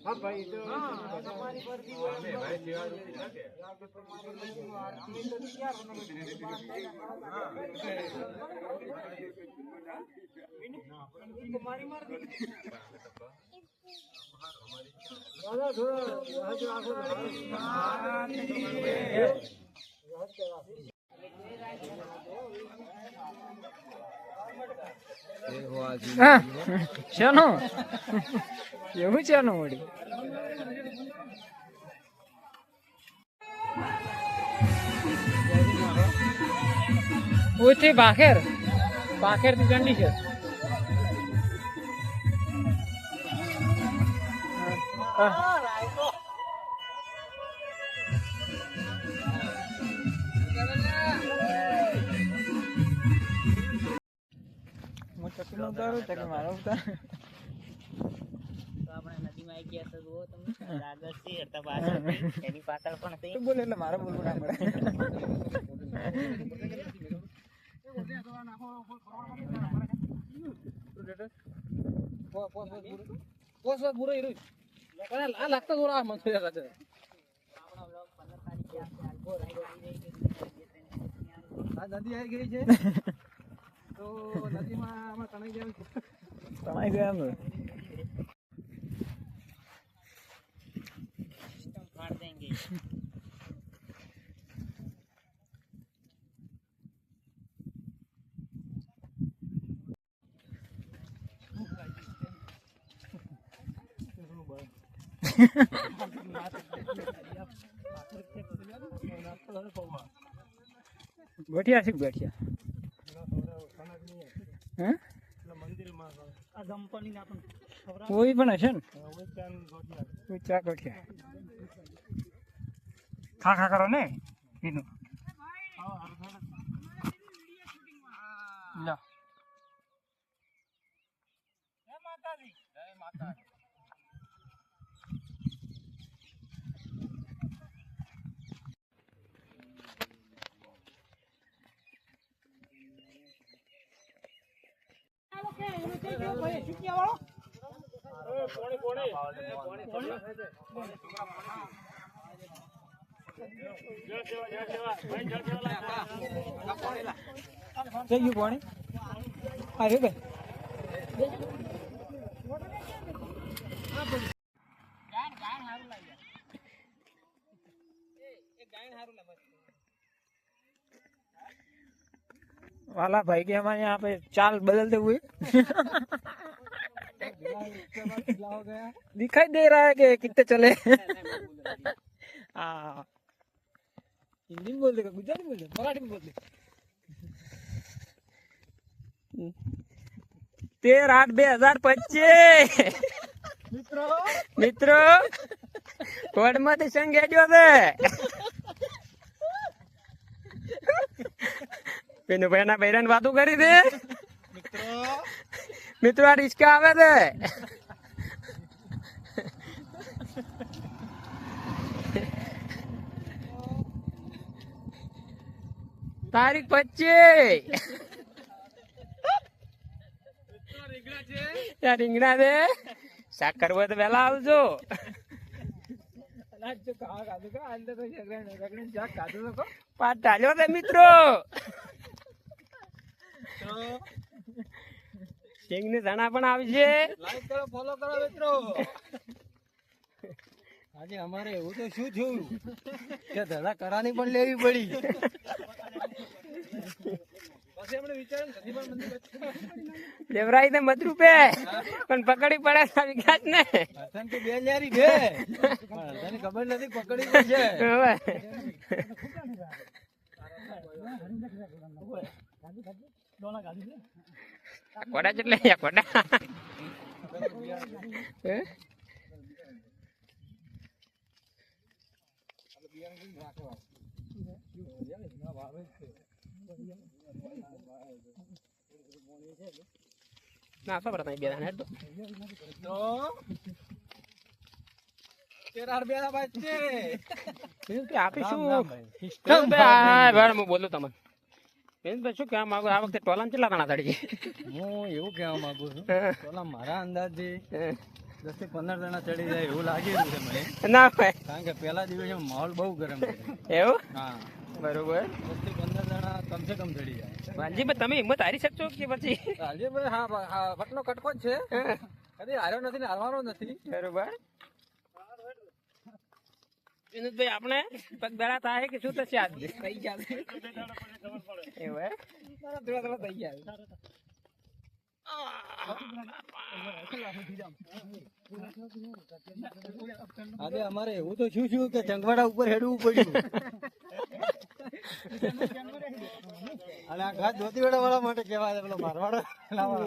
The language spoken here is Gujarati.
हाँ भाई तो हमारी वर्दी नहीं भाई सेवा रूपी ना के तुम्हारी मर्जी दादा थोड़ा वहां जो आगो ચાનો એવું ચાનો વળી ઓથી ભાખેર થી ચંડી છે ઉતારો મારો ઉતાર આપણે નદીમાં આવી ગયા તો જુઓ તમે આગળ છે હતા પાછળ એની પાછળ પણ છે તું બોલે એટલે મારે બોલવું ના પડે પોસ પૂરો હીરો આ લાગતો થોડો આ મન થયા છે આ નદી આવી ગઈ છે તો નદીમાં આમાં તણાઈ ગયા ને फाड़ देंगे बैठिया सिर्फ बैठिया हैं आ कंपनी ना अपन कोई पण हशे ने कोई चा बैठिया खा खा करो ने इनु ला जय माता दी जय माता चाहिए पानी अरे भाई वाला भाई के हमारे यहाँ पे चाल बदलते हुए दिखाई दे रहा है कि कितने चले हाँ हिंदी में बोल देगा गुजराती बोल दे मराठी में बोल दे 13/8/2025 મિત્રો કોડ માંથી સંગે જો છે પેનો ભાઈના બૈરાન વાતો કરી દે મિત્રો આ રિસ્કા આવે છે તારીખ 25 રીંગણા છે શાક કરવો તો વેલા આવજો પાટ ઢાલ્યો છે મિત્રો સિંગ ને ધણા પણ આવશે લાઈક કરો ફોલો કરો મિત્રો આજે અમારે એવું તો શું થયું કે ધડા કરાની પણ લેવી પડી પછી આપણે વિચાર્યું લેવરાઈ તો મત રૂપે પણ પકડી પડે વિકાસ ને હસન તો બે ન્યારી બે પણ ખબર નથી પકડી છે કોડા જેટલે કોડા ના ખબર નહીં બે હેડ તો 13/8/25 આપીશું ભાઈ હું બોલું તમને શું કહેવા માંગુ આ વખતે ટોલાન કેટલા દાણા ચડી હું એવું કહેવા માંગુ છું ટોલા મારા અંદાજે 10 થી 15 જણા ચડી જાય એવું લાગી રહ્યું છે મને. ના ભાઈ કારણ કે પહેલા દિવસે માહોલ બહુ ગરમ છે. એવું હા, બરોબર 10 થી 15 જણા કમસે કમ ચડી જાય. વાલજીભાઈ તમે હિંમત હારી શકશો કે પછી હાલજીભાઈ, હા, વટનો કટકો જ છે. કદી હાર્યો નથી ને હારવાનો નથી. બરોબર વિનોદભાઈ આપણે પગ બેડા થાય કે શું થશે આજ થઈ ગયા છે. એવું હે? થોડા થોડા થઈ ગયા છે. આજે અમારે એવું તો શું કે ચંગવાડા ઉપર હેડવું પડ્યું. અને આ ઘાટ ધોતીવાડા વાળા માટે કહેવાય છે, પેલો મારવાડો લાવવાનો.